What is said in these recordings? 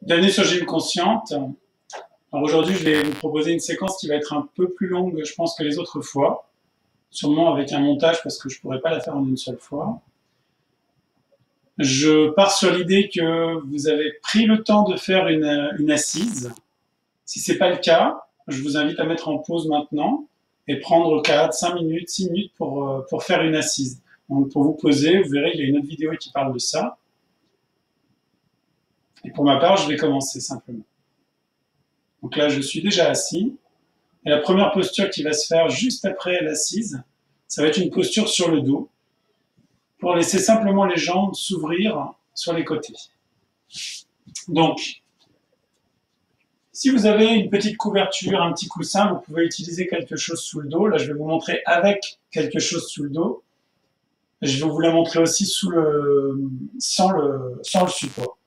Bienvenue sur Gym Consciente. Alors aujourd'hui, je vais vous proposer une séquence qui va être un peu plus longue, je pense, que les autres fois. Sûrement avec un montage parce que je ne pourrais pas la faire en une seule fois. Je pars sur l'idée que vous avez pris le temps de faire une assise. Si ce n'est pas le cas, je vous invite à mettre en pause maintenant et prendre 4, 5 minutes, 6 minutes pour faire une assise. Donc pour vous poser, vous verrez, il y a une autre vidéo qui parle de ça. Et pour ma part, je vais commencer simplement. Donc là, je suis déjà assis. Et la première posture qui va se faire juste après l'assise, ça va être une posture sur le dos, pour laisser simplement les jambes s'ouvrir sur les côtés. Donc, si vous avez une petite couverture, un petit coussin, vous pouvez utiliser quelque chose sous le dos. Là, je vais vous montrer avec quelque chose sous le dos. Je vais vous la montrer aussi sans le support.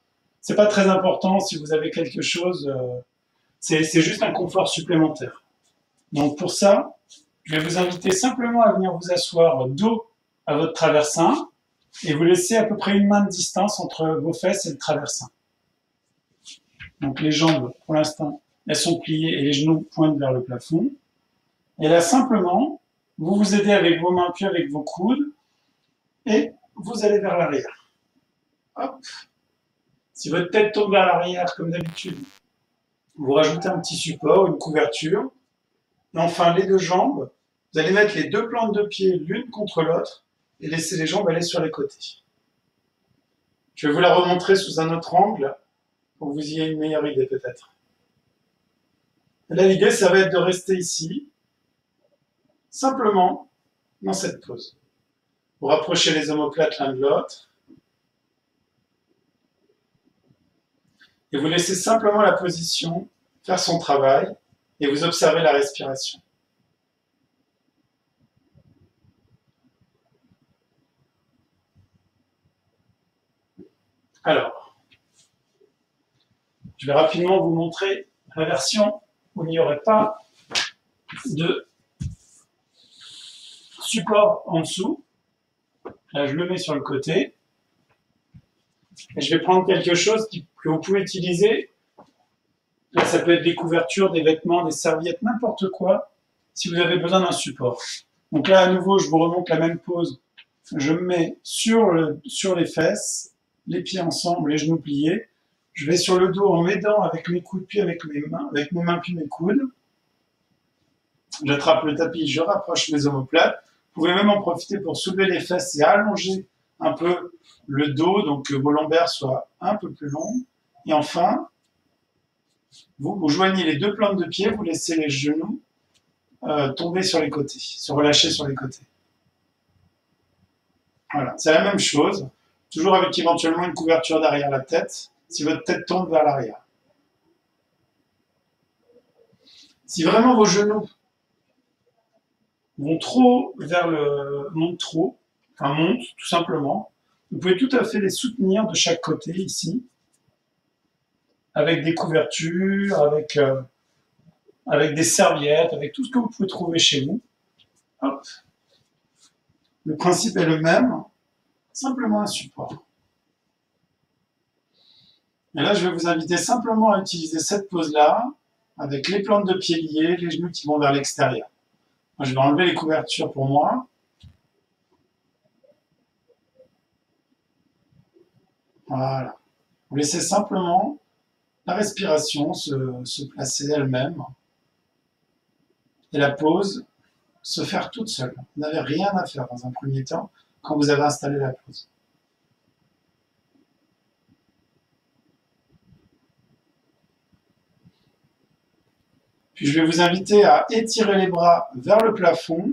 C'est pas très important si vous avez quelque chose, c'est juste un confort supplémentaire. Donc pour ça, je vais vous inviter simplement à venir vous asseoir dos à votre traversin et vous laisser à peu près une main de distance entre vos fesses et le traversin. Donc les jambes, pour l'instant, elles sont pliées et les genoux pointent vers le plafond. Et là, simplement, vous vous aidez avec vos mains puis avec vos coudes et vous allez vers l'arrière. Hop. Si votre tête tombe vers l'arrière, comme d'habitude, vous rajoutez un petit support, une couverture. Et enfin, les deux jambes, vous allez mettre les deux plantes de pied l'une contre l'autre et laisser les jambes aller sur les côtés. Je vais vous la remontrer sous un autre angle pour que vous ayez une meilleure idée peut-être. Là, l'idée, ça va être de rester ici, simplement dans cette pose. Vous rapprochez les omoplates l'un de l'autre et vous laissez simplement la position faire son travail et vous observez la respiration. Alors, je vais rapidement vous montrer la version où il n'y aurait pas de support en dessous. Là, je le mets sur le côté. Et je vais prendre quelque chose que vous pouvez utiliser. Là, ça peut être des couvertures, des vêtements, des serviettes, n'importe quoi, si vous avez besoin d'un support. Donc là, à nouveau, je vous remonte la même pose. Je me mets sur les fesses, les pieds ensemble, les genoux pliés. Je vais sur le dos en m'aidant avec mes coudes puis avec mes mains puis mes coudes. J'attrape le tapis, je rapproche mes omoplates. Vous pouvez même en profiter pour soulever les fesses et allonger un peu le dos, donc que vos lombaires soient un peu plus longs. Et enfin, vous joignez les deux plantes de pied, vous laissez les genoux tomber sur les côtés, se relâcher sur les côtés. Voilà, c'est la même chose, toujours avec éventuellement une couverture derrière la tête, si votre tête tombe vers l'arrière. Si vraiment vos genoux montent tout simplement, vous pouvez tout à fait les soutenir de chaque côté ici, avec des couvertures, avec des serviettes, avec tout ce que vous pouvez trouver chez vous. Hop. Le principe est le même, simplement un support. Et là, je vais vous inviter simplement à utiliser cette pose-là, avec les plantes de pied liées, les genoux qui vont vers l'extérieur. Je vais enlever les couvertures pour moi. Voilà. Vous laissez simplement la respiration se placer elle-même et la pose se faire toute seule. Vous n'avez rien à faire dans un premier temps quand vous avez installé la pose. Puis je vais vous inviter à étirer les bras vers le plafond,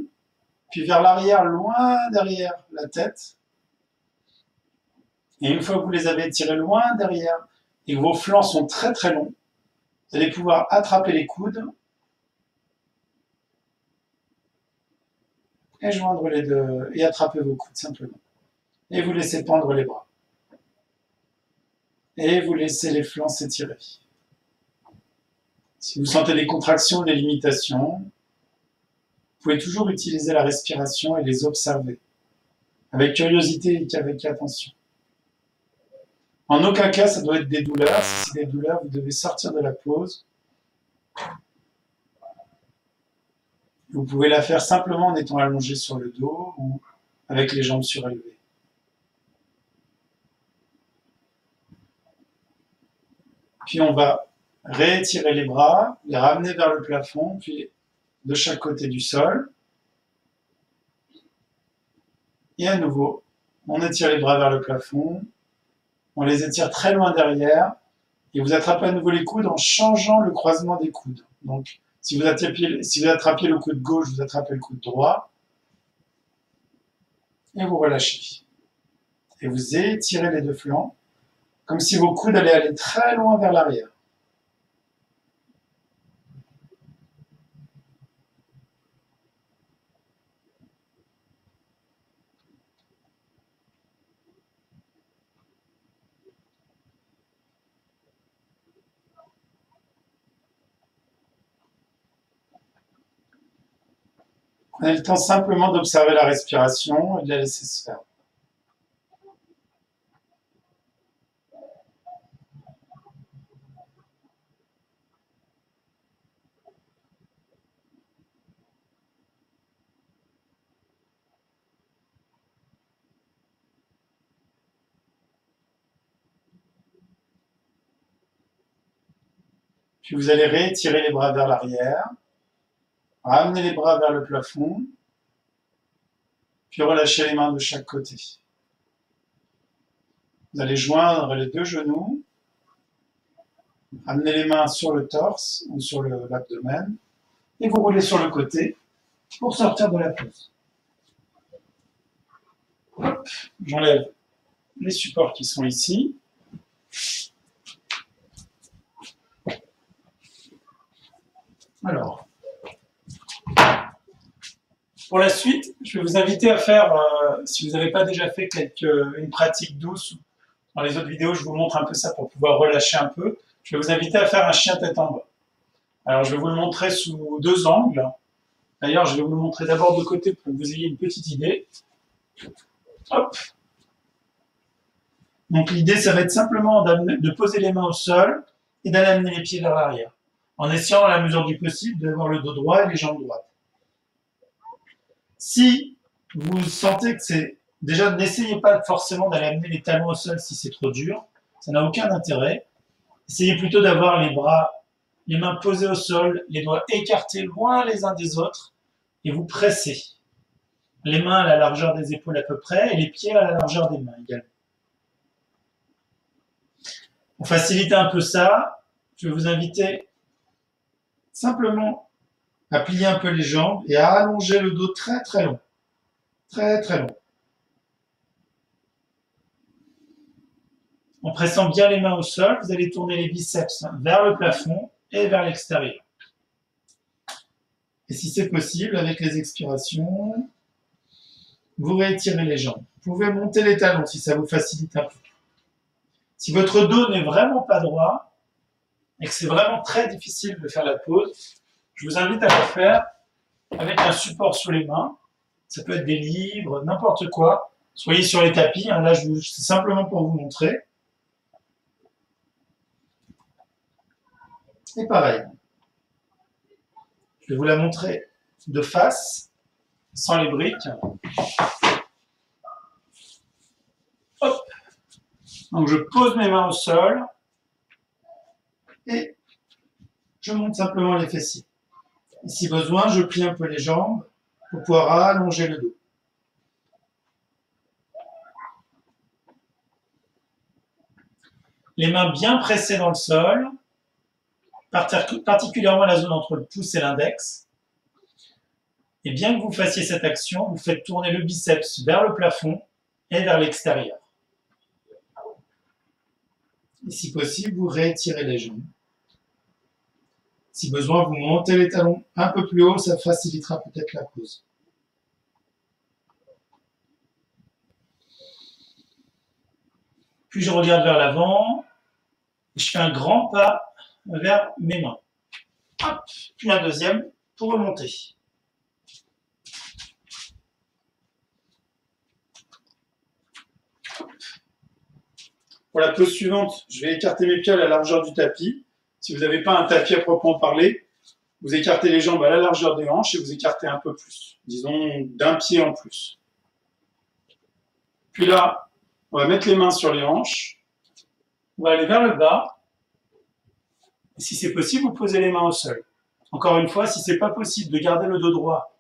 puis vers l'arrière, loin derrière la tête. Et une fois que vous les avez étirés loin derrière et que vos flancs sont très très longs, vous allez pouvoir attraper les coudes et joindre les deux et attraper vos coudes simplement. Et vous laissez pendre les bras. Et vous laissez les flancs s'étirer. Si vous sentez des contractions, des limitations, vous pouvez toujours utiliser la respiration et les observer, avec curiosité et avec attention. En aucun cas, ça doit être des douleurs. Si c'est des douleurs, vous devez sortir de la pose. Vous pouvez la faire simplement en étant allongé sur le dos ou avec les jambes surélevées. Puis on va réétirer les bras, les ramener vers le plafond, puis de chaque côté du sol. Et à nouveau, on étire les bras vers le plafond, on les étire très loin derrière, et vous attrapez à nouveau les coudes en changeant le croisement des coudes. Donc, si vous attrapiez le coude gauche, vous attrapez le coude droit, et vous relâchez. Et vous étirez les deux flancs, comme si vos coudes allaient aller très loin vers l'arrière. Prenez le temps simplement d'observer la respiration et de la laisser se faire. Puis vous allez réétirer les bras vers l'arrière, ramener les bras vers le plafond, puis relâcher les mains de chaque côté. Vous allez joindre les deux genoux, amener les mains sur le torse ou sur l'abdomen, et vous roulez sur le côté pour sortir de la pose. J'enlève les supports qui sont ici. Alors, pour la suite, je vais vous inviter à faire, si vous n'avez pas déjà fait une pratique douce, dans les autres vidéos, je vous montre un peu ça pour pouvoir relâcher un peu. Je vais vous inviter à faire un chien tête en bas. Alors, je vais vous le montrer sous deux angles. D'ailleurs, je vais vous le montrer d'abord de côté pour que vous ayez une petite idée. Hop. Donc, l'idée, ça va être simplement de poser les mains au sol et d'aller amener les pieds vers l'arrière, en essayant, à la mesure du possible, d'avoir le dos droit et les jambes droites. Si vous sentez que c'est... Déjà, n'essayez pas forcément d'aller amener les talons au sol si c'est trop dur. Ça n'a aucun intérêt. Essayez plutôt d'avoir les bras, les mains posées au sol, les doigts écartés loin les uns des autres, et vous pressez. Les mains à la largeur des épaules à peu près, et les pieds à la largeur des mains également. Pour faciliter un peu ça, je vais vous inviter simplement à plier un peu les jambes et à allonger le dos très très long. Très très long. En pressant bien les mains au sol, vous allez tourner les biceps vers le plafond et vers l'extérieur. Et si c'est possible, avec les expirations, vous réétirez les jambes. Vous pouvez monter les talons si ça vous facilite un peu. Si votre dos n'est vraiment pas droit et que c'est vraiment très difficile de faire la pause, je vous invite à le faire avec un support sous les mains. Ça peut être des livres, n'importe quoi. Soyez sur les tapis. Là, c'est simplement pour vous montrer. Et pareil. Je vais vous la montrer de face, sans les briques. Hop. Donc, je pose mes mains au sol et je monte simplement les fessiers. Et si besoin, je plie un peu les jambes pour pouvoir allonger le dos. Les mains bien pressées dans le sol, particulièrement la zone entre le pouce et l'index. Et bien que vous fassiez cette action, vous faites tourner le biceps vers le plafond et vers l'extérieur. Et si possible, vous réétirez les jambes. Si besoin, vous montez les talons un peu plus haut, ça facilitera peut-être la pause. Puis je regarde vers l'avant, je fais un grand pas vers mes mains. Hop, puis un deuxième pour remonter. Pour la pose suivante, je vais écarter mes pieds à la largeur du tapis. Si vous n'avez pas un tapis à proprement parler, vous écartez les jambes à la largeur des hanches et vous écartez un peu plus, disons d'un pied en plus. Puis là, on va mettre les mains sur les hanches, on va aller vers le bas, et si c'est possible, vous posez les mains au sol. Encore une fois, si ce n'est pas possible de garder le dos droit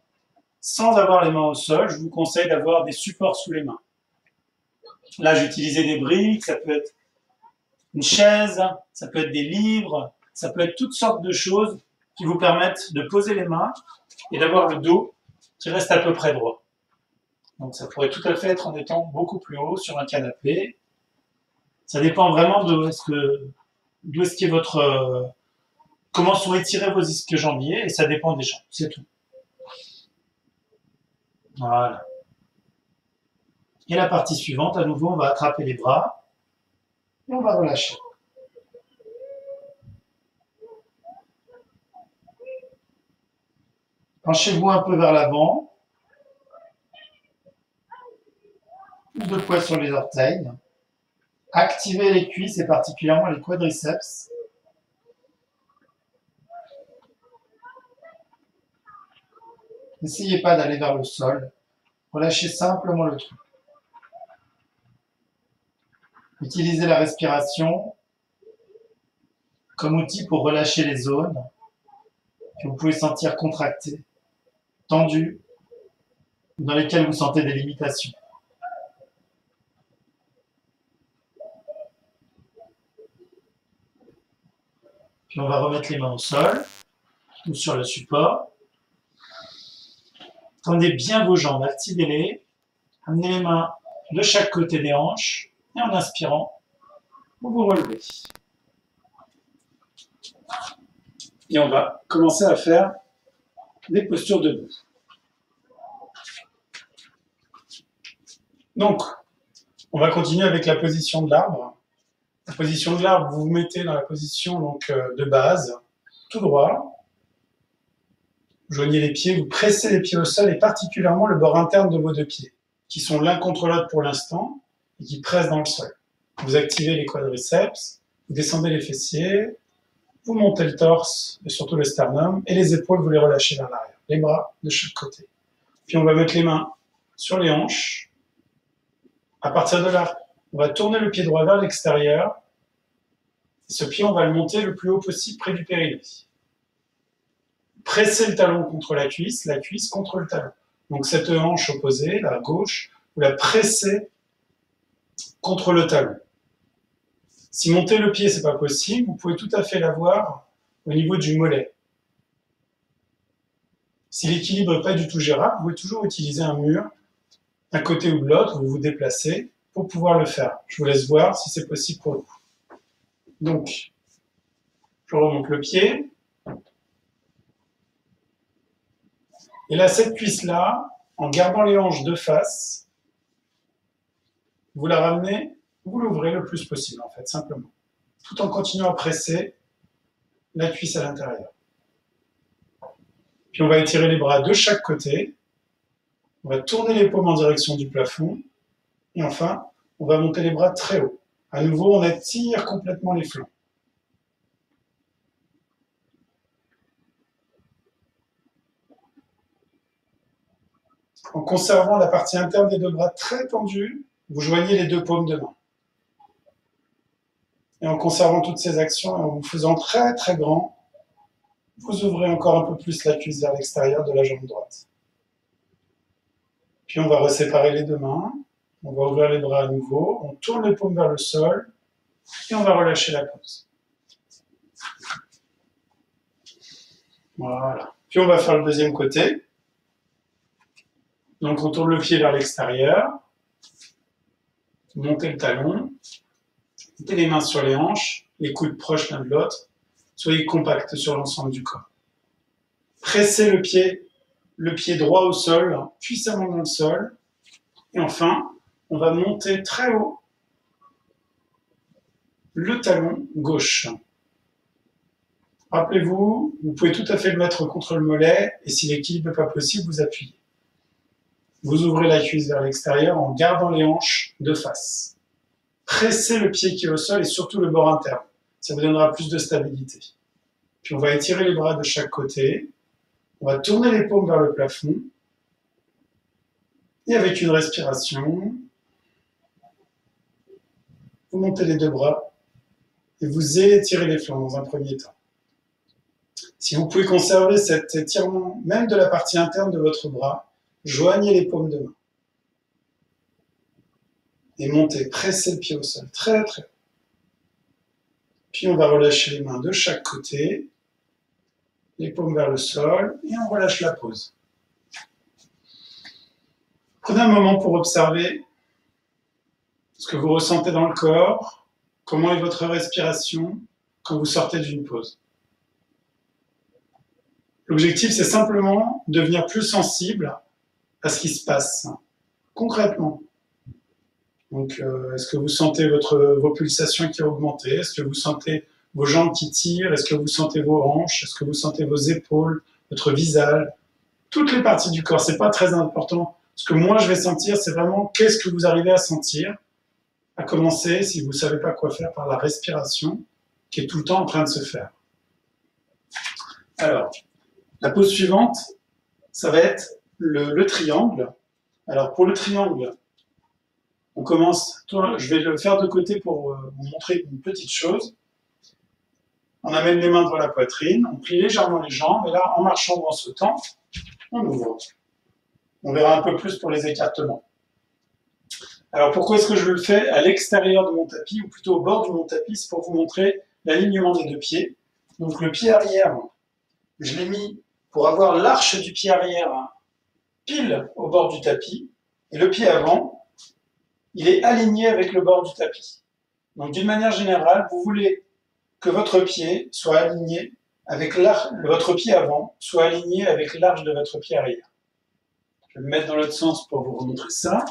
sans avoir les mains au sol, je vous conseille d'avoir des supports sous les mains. Là, j'ai utilisé des briques, ça peut être une chaise, ça peut être des livres, ça peut être toutes sortes de choses qui vous permettent de poser les mains et d'avoir le dos qui reste à peu près droit. Donc ça pourrait tout à fait être en étant beaucoup plus haut sur un canapé. Ça dépend vraiment de d'où est-ce qu'est votre... comment sont étirés vos ischio-jambiers, et ça dépend des gens, c'est tout. Voilà. Et la partie suivante, à nouveau, on va attraper les bras et on va relâcher. Penchez-vous un peu vers l'avant, deux poids sur les orteils. Activez les cuisses et particulièrement les quadriceps. N'essayez pas d'aller vers le sol. Relâchez simplement le tout. Utilisez la respiration comme outil pour relâcher les zones que vous pouvez sentir contractées, tendues, dans lesquelles vous sentez des limitations. Puis on va remettre les mains au sol ou sur le support. Tendez bien vos jambes, activez-les. Amenez les mains de chaque côté des hanches et en inspirant, vous vous relevez. Et on va commencer à faire des postures debout. Donc, on va continuer avec la position de l'arbre. La position de l'arbre, vous vous mettez dans la position donc, de base, tout droit. Vous joignez les pieds, vous pressez les pieds au sol et particulièrement le bord interne de vos deux pieds, qui sont l'un contre l'autre pour l'instant et qui pressent dans le sol. Vous activez les quadriceps, vous descendez les fessiers, vous montez le torse et surtout le sternum, et les épaules, vous les relâchez vers l'arrière, les bras de chaque côté. Puis on va mettre les mains sur les hanches. À partir de là, on va tourner le pied droit vers l'extérieur. Ce pied, on va le monter le plus haut possible près du périnée. Pressez le talon contre la cuisse contre le talon. Donc cette hanche opposée, la gauche, vous la pressez contre le talon. Si monter le pied, c'est pas possible, vous pouvez tout à fait l'avoir au niveau du mollet. Si l'équilibre n'est pas du tout gérable, vous pouvez toujours utiliser un mur d'un côté ou de l'autre, vous vous déplacez pour pouvoir le faire. Je vous laisse voir si c'est possible pour vous. Donc, je remonte le pied. Et là, cette cuisse-là, en gardant les hanches de face, vous la ramenez, vous l'ouvrez le plus possible, en fait, simplement. Tout en continuant à presser la cuisse à l'intérieur. Puis on va étirer les bras de chaque côté. On va tourner les paumes en direction du plafond. Et enfin, on va monter les bras très haut. À nouveau, on étire complètement les flancs. En conservant la partie interne des deux bras très tendue, vous joignez les deux paumes de main. Et en conservant toutes ces actions et en vous faisant très très grand, vous ouvrez encore un peu plus la cuisse vers l'extérieur de la jambe droite. Puis on va reséparer les deux mains, on va ouvrir les bras à nouveau, on tourne les paumes vers le sol et on va relâcher la pose. Voilà. Puis on va faire le deuxième côté. Donc on tourne le pied vers l'extérieur, montez le talon, mettez les mains sur les hanches, les coudes proches l'un de l'autre, soyez compacts sur l'ensemble du corps. Pressez le pied droit au sol, puissamment dans le sol, et enfin, on va monter très haut le talon gauche. Rappelez-vous, vous pouvez tout à fait le mettre contre le mollet, et si l'équilibre n'est pas possible, vous appuyez. Vous ouvrez la cuisse vers l'extérieur en gardant les hanches de face. pressez le pied qui est au sol et surtout le bord interne. Ça vous donnera plus de stabilité. Puis on va étirer les bras de chaque côté. On va tourner les paumes vers le plafond. Et avec une respiration, vous montez les deux bras et vous étirez les flancs dans un premier temps. Si vous pouvez conserver cet étirement, même de la partie interne de votre bras, joignez les paumes de main. Et montez, pressez le pied au sol, très très haut. Puis on va relâcher les mains de chaque côté, les paumes vers le sol, et on relâche la pose. Prenez un moment pour observer ce que vous ressentez dans le corps, comment est votre respiration quand vous sortez d'une pause. L'objectif, c'est simplement de devenir plus sensible à ce qui se passe concrètement. Donc, est-ce que vous sentez vos pulsations qui ont augmenté? Est-ce que vous sentez vos jambes qui tirent? Est-ce que vous sentez vos hanches? Est-ce que vous sentez vos épaules, votre visage? Toutes les parties du corps, c'est pas très important. Ce que moi je vais sentir, c'est vraiment qu'est-ce que vous arrivez à sentir. À commencer, si vous ne savez pas quoi faire, par la respiration, qui est tout le temps en train de se faire. Alors, la pose suivante, ça va être le triangle. Alors, pour le triangle, on commence, je vais le faire de côté pour vous montrer une petite chose. On amène les mains devant la poitrine, on plie légèrement les jambes, et là, en marchant ou en sautant, on ouvre. On verra un peu plus pour les écartements. Alors, pourquoi est-ce que je le fais à l'extérieur de mon tapis, ou plutôt au bord de mon tapis? C'est pour vous montrer l'alignement des deux pieds. Donc, le pied arrière, je l'ai mis pour avoir l'arche du pied arrière pile au bord du tapis, et le pied avant, il est aligné avec le bord du tapis. Donc, d'une manière générale, vous voulez que votre pied soit aligné avec votre pied avant, soit aligné avec l'arche de votre pied arrière. Je vais me mettre dans l'autre sens pour vous remontrer ça.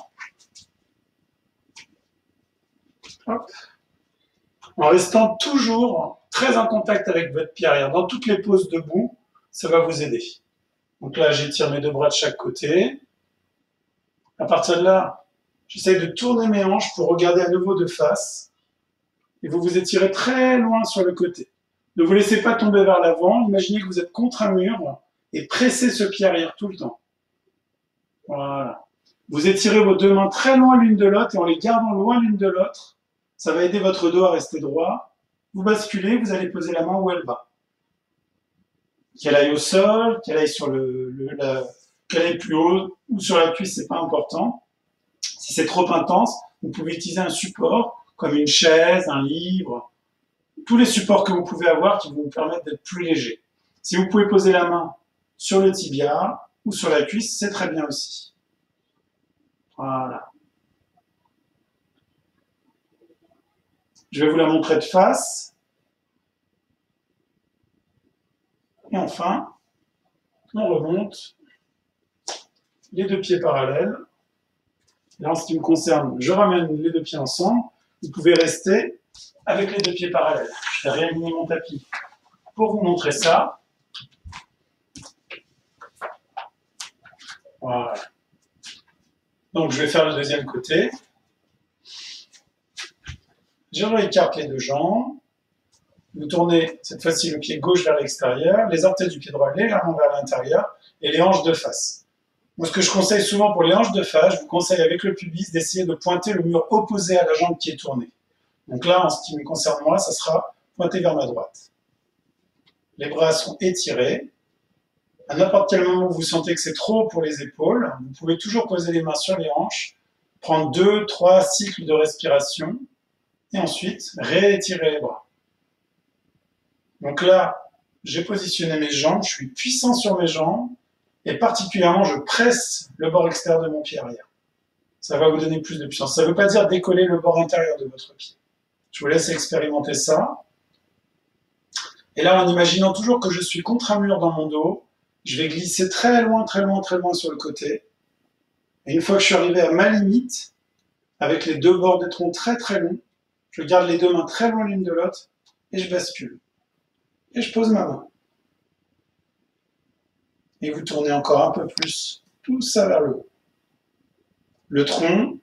Hop. En restant toujours très en contact avec votre pied arrière. Dans toutes les poses debout, ça va vous aider. Donc là, j'étire mes deux bras de chaque côté. À partir de là, j'essaie de tourner mes hanches pour regarder à nouveau de face. Et vous vous étirez très loin sur le côté. Ne vous laissez pas tomber vers l'avant. Imaginez que vous êtes contre un mur et pressez ce pied arrière tout le temps. Voilà. Vous étirez vos deux mains très loin l'une de l'autre et en les gardant loin l'une de l'autre, ça va aider votre dos à rester droit. Vous basculez, vous allez poser la main où elle va. Qu'elle aille au sol, qu'elle aille sur qu'elle aille plus haut ou sur la cuisse, c'est pas important. Si c'est trop intense, vous pouvez utiliser un support comme une chaise, un livre, tous les supports que vous pouvez avoir qui vont vous permettre d'être plus léger. Si vous pouvez poser la main sur le tibia ou sur la cuisse, c'est très bien aussi. Voilà. Je vais vous la montrer de face. Et enfin, on remonte les deux pieds parallèles. Là, en ce qui me concerne, je ramène les deux pieds ensemble. Vous pouvez rester avec les deux pieds parallèles. Je vais réaligner mon tapis pour vous montrer ça. Voilà. Donc, je vais faire le deuxième côté. Je réécarte les deux jambes. Vous tournez cette fois-ci le pied gauche vers l'extérieur, les orteils du pied droit légèrement vers l'intérieur et les hanches de face. Moi, ce que je conseille souvent pour les hanches de face, je vous conseille avec le pubis d'essayer de pointer le mur opposé à la jambe qui est tournée. Donc là, en ce qui me concerne moi, ça sera pointé vers ma droite. Les bras sont étirés. À n'importe quel moment où vous sentez que c'est trop pour les épaules, vous pouvez toujours poser les mains sur les hanches, prendre 2-3 cycles de respiration et ensuite réétirer les bras. Donc là, j'ai positionné mes jambes, je suis puissant sur mes jambes et particulièrement, je presse le bord extérieur de mon pied arrière. Ça va vous donner plus de puissance. Ça ne veut pas dire décoller le bord intérieur de votre pied. Je vous laisse expérimenter ça. Et là, en imaginant toujours que je suis contre un mur dans mon dos, je vais glisser très loin, très loin, très loin sur le côté. Et une fois que je suis arrivé à ma limite, avec les deux bords des troncs très très longs, je garde les deux mains très loin l'une de l'autre et je bascule. Et je pose ma main. Et vous tournez encore un peu plus tout ça vers le haut. Le tronc,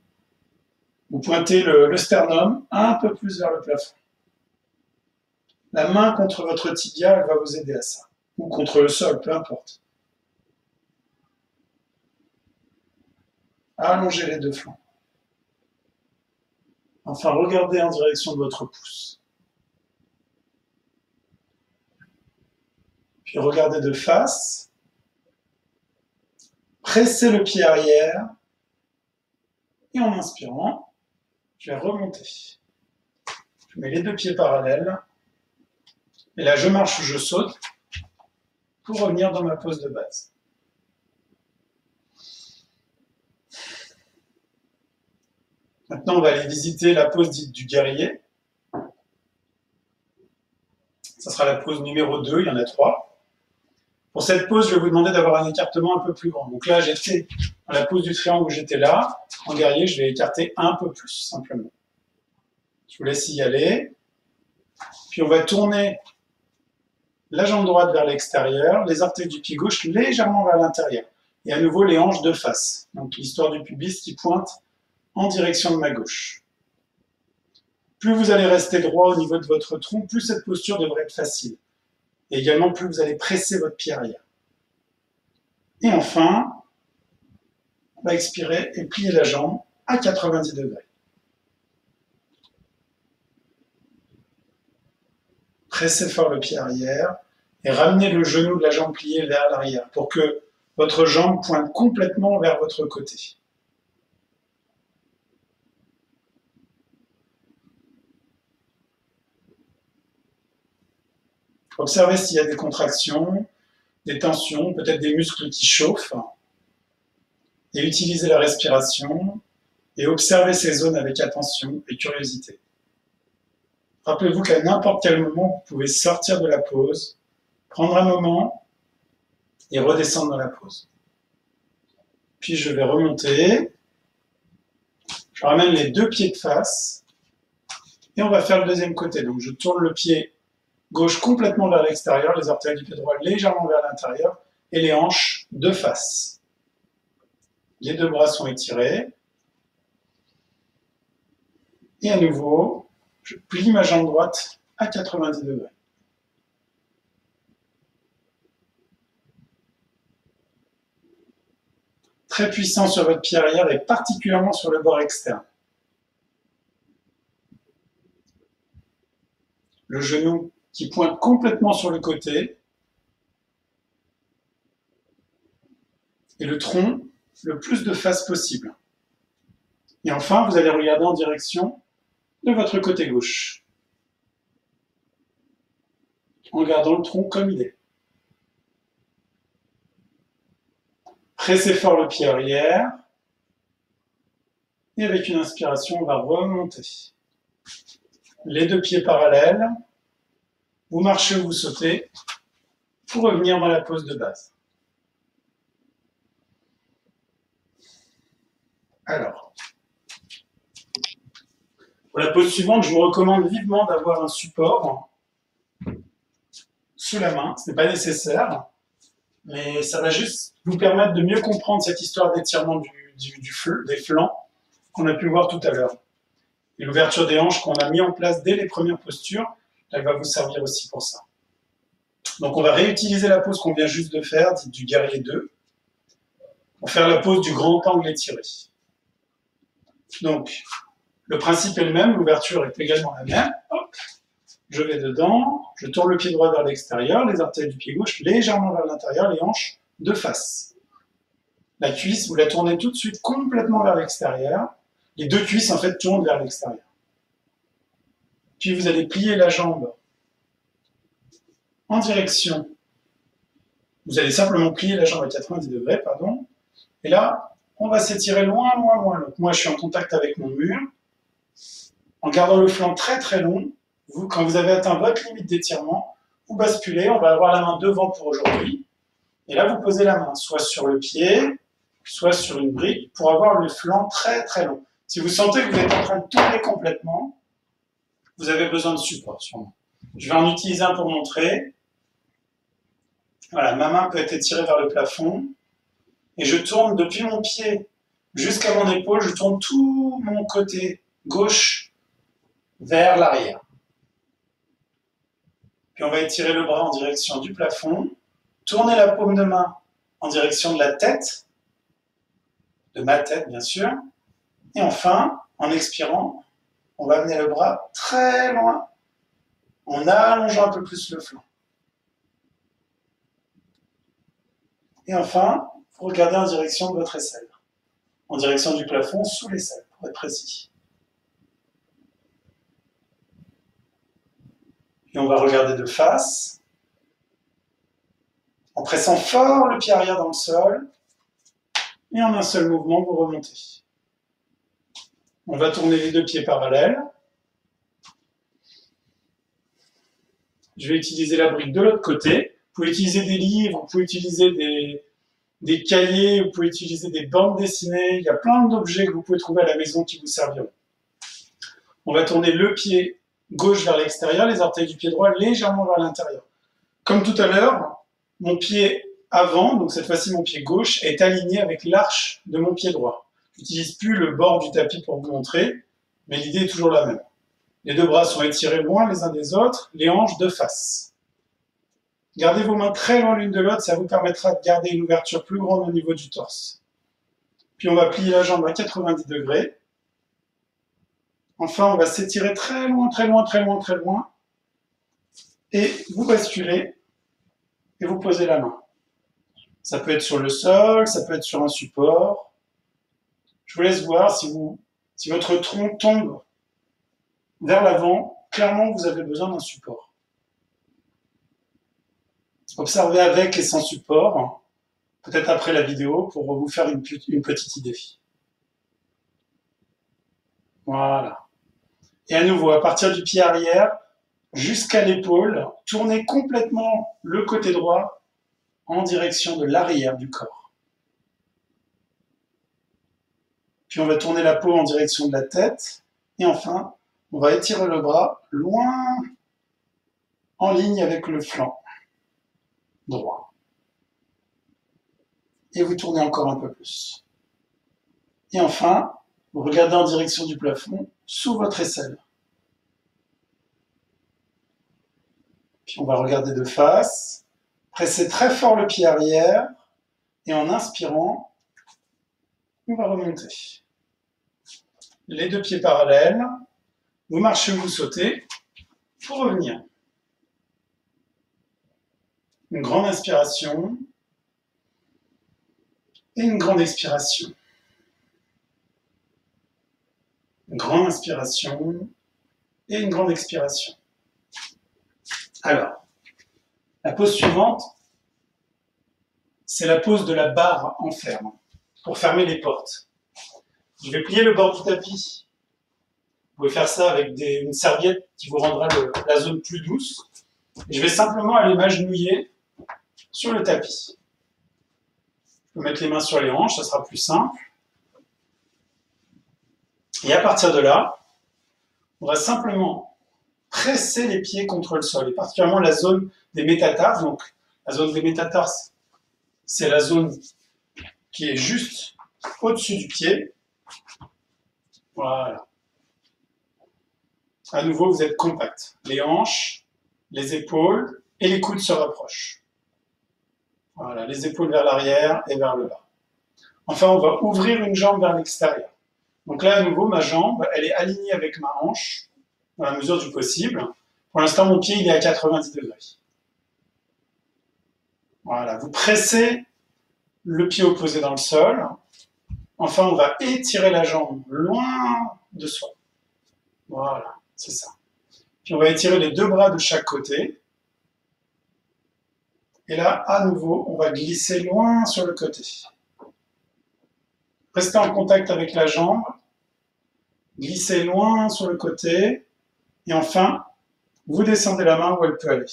Vous pointez le sternum un peu plus vers le plafond. La main contre votre tibia, elle va vous aider à ça. Ou contre le sol, peu importe. Allongez les deux flancs. Enfin, regardez en direction de votre pouce. Puis regardez de face. Pressez le pied arrière. Et en inspirant, je vais remonter. Je mets les deux pieds parallèles. Et là, je marche ou je saute pour revenir dans ma pose de base. Maintenant, on va aller visiter la pose dite du guerrier. Ça sera la pose numéro 2, il y en a 3. Pour cette pose, je vais vous demander d'avoir un écartement un peu plus grand. Donc là, j'étais dans la pose du triangle où j'étais là. En guerrier, je vais écarter un peu plus, simplement. Je vous laisse y aller. Puis on va tourner la jambe droite vers l'extérieur, les orteils du pied gauche légèrement vers l'intérieur. Et à nouveau, les hanches de face. Donc l'histoire du pubis qui pointe en direction de ma gauche. Plus vous allez rester droit au niveau de votre tronc, plus cette posture devrait être facile. Et également, plus vous allez presser votre pied arrière. Et enfin, on va expirer et plier la jambe à 90 degrés. Pressez fort le pied arrière et ramenez le genou de la jambe pliée vers l'arrière pour que votre jambe pointe complètement vers votre côté. Observez s'il y a des contractions, des tensions, peut-être des muscles qui chauffent. Et utilisez la respiration et observez ces zones avec attention et curiosité. Rappelez-vous qu'à n'importe quel moment, vous pouvez sortir de la pause, prendre un moment et redescendre dans la pause. Puis je vais remonter. Je ramène les deux pieds de face et on va faire le deuxième côté. Donc je tourne le pied gauche complètement vers l'extérieur, les orteils du pied droit légèrement vers l'intérieur et les hanches de face. Les deux bras sont étirés. Et à nouveau, je plie ma jambe droite à 90 degrés. Très puissant sur votre pied arrière et particulièrement sur le bord externe. Le genou qui pointe complètement sur le côté. Et le tronc le plus de face possible. Et enfin, vous allez regarder en direction de votre côté gauche. En gardant le tronc comme il est. Pressez fort le pied arrière. Et avec une inspiration, on va remonter. Les deux pieds parallèles. Vous marchez ou vous sautez pour revenir dans la pose de base. Alors, pour la pose suivante, je vous recommande vivement d'avoir un support sous la main. Ce n'est pas nécessaire, mais ça va juste vous permettre de mieux comprendre cette histoire d'étirement des flancs qu'on a pu voir tout à l'heure. Et l'ouverture des hanches qu'on a mis en place dès les premières postures, elle va vous servir aussi pour ça. Donc on va réutiliser la pose qu'on vient juste de faire, dite du guerrier 2, pour faire la pose du grand angle étiré. Donc, le principe est le même, l'ouverture est également la même. Hop, je vais dedans, je tourne le pied droit vers l'extérieur, les orteils du pied gauche légèrement vers l'intérieur, les hanches de face. La cuisse, vous la tournez tout de suite complètement vers l'extérieur. Les deux cuisses, en fait, tournent vers l'extérieur. Puis vous allez plier la jambe en direction. Vous allez simplement plier la jambe à 90 degrés, pardon. Et là, on va s'étirer loin, loin, loin. Donc moi, je suis en contact avec mon mur. En gardant le flanc très, très long, quand vous avez atteint votre limite d'étirement, vous basculez. On va avoir la main devant pour aujourd'hui. Et là, vous posez la main soit sur le pied, soit sur une brique, pour avoir le flanc très, très long. Si vous sentez que vous êtes en train de tourner complètement, vous avez besoin de support, sûrement. Je vais en utiliser un pour montrer. Voilà, ma main peut être étirée vers le plafond. Et je tourne depuis mon pied jusqu'à mon épaule, je tourne tout mon côté gauche vers l'arrière. Puis on va étirer le bras en direction du plafond, tourner la paume de main en direction de la tête, de ma tête bien sûr, et enfin, en expirant, on va amener le bras très loin, en allongeant un peu plus le flanc. Et enfin, vous regardez en direction de votre aisselle, en direction du plafond, sous l'aisselle, pour être précis. Et on va regarder de face, en pressant fort le pied arrière dans le sol, et en un seul mouvement, vous remontez. On va tourner les deux pieds parallèles. Je vais utiliser la brique de l'autre côté. Vous pouvez utiliser des livres, vous pouvez utiliser des cahiers, vous pouvez utiliser des bandes dessinées. Il y a plein d'objets que vous pouvez trouver à la maison qui vous serviront. On va tourner le pied gauche vers l'extérieur, les orteils du pied droit légèrement vers l'intérieur. Comme tout à l'heure, mon pied avant, donc cette fois-ci mon pied gauche, est aligné avec l'arche de mon pied droit. Je n'utilise plus le bord du tapis pour vous montrer, mais l'idée est toujours la même. Les deux bras sont étirés loin les uns des autres, les hanches de face. Gardez vos mains très loin l'une de l'autre, ça vous permettra de garder une ouverture plus grande au niveau du torse. Puis on va plier la jambe à 90 degrés. Enfin, on va s'étirer très loin, très loin, très loin, très loin. Et vous basculez et vous posez la main. Ça peut être sur le sol, ça peut être sur un support. Je vous laisse voir si votre tronc tombe vers l'avant, clairement vous avez besoin d'un support. Observez avec et sans support, peut-être après la vidéo, pour vous faire une petite idée. Voilà. Et à nouveau, à partir du pied arrière jusqu'à l'épaule, tournez complètement le côté droit en direction de l'arrière du corps. Puis on va tourner la peau en direction de la tête. Et enfin, on va étirer le bras loin en ligne avec le flanc droit. Et vous tournez encore un peu plus. Et enfin, vous regardez en direction du plafond sous votre aisselle. Puis on va regarder de face. Pressez très fort le pied arrière. Et en inspirant, on va remonter. Les deux pieds parallèles. Vous marchez ou vous sautez pour revenir. Une grande inspiration et une grande expiration. Une grande inspiration et une grande expiration. Alors, la pose suivante, c'est la pose de la barre en ferme, pour fermer les portes. Je vais plier le bord du tapis. Vous pouvez faire ça avec une serviette qui vous rendra la zone plus douce. Et je vais simplement aller m'agenouiller sur le tapis. Je peux mettre les mains sur les hanches, ça sera plus simple. Et à partir de là, on va simplement presser les pieds contre le sol, et particulièrement la zone des métatarses. Donc, la zone des métatarses, c'est la zone qui est juste au-dessus du pied. Voilà. À nouveau, vous êtes compact. Les hanches, les épaules et les coudes se rapprochent. Voilà, les épaules vers l'arrière et vers le bas. Enfin, on va ouvrir une jambe vers l'extérieur. Donc là, à nouveau, ma jambe, elle est alignée avec ma hanche, dans la mesure du possible. Pour l'instant, mon pied, il est à 90 degrés. Voilà, vous pressez le pied opposé dans le sol. Enfin, on va étirer la jambe loin de soi. Voilà, c'est ça. Puis on va étirer les deux bras de chaque côté. Et là, à nouveau, on va glisser loin sur le côté. Restez en contact avec la jambe. Glissez loin sur le côté. Et enfin, vous descendez la main où elle peut aller.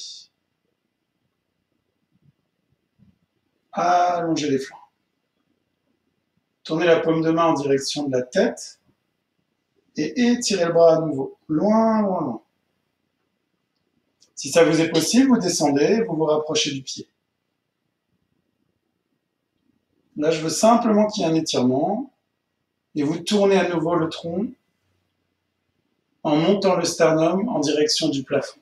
Allongez les flancs. Tournez la paume de main en direction de la tête. Et étirez le bras à nouveau. Loin, loin, loin. Si ça vous est possible, vous descendez, vous vous rapprochez du pied. Là, je veux simplement qu'il y ait un étirement. Et vous tournez à nouveau le tronc en montant le sternum en direction du plafond.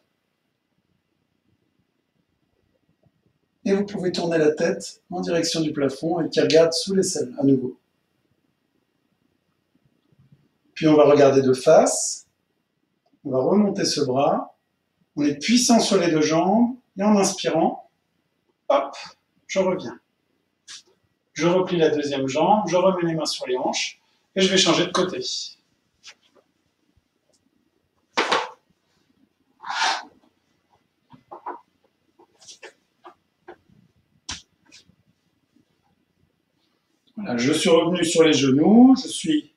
Et vous pouvez tourner la tête en direction du plafond et qui regarde sous l'aisselle à nouveau. Puis on va regarder de face, on va remonter ce bras, on est puissant sur les deux jambes et en inspirant, hop, je reviens. Je replie la deuxième jambe, je remets les mains sur les hanches et je vais changer de côté. Voilà, je suis revenu sur les genoux, je suis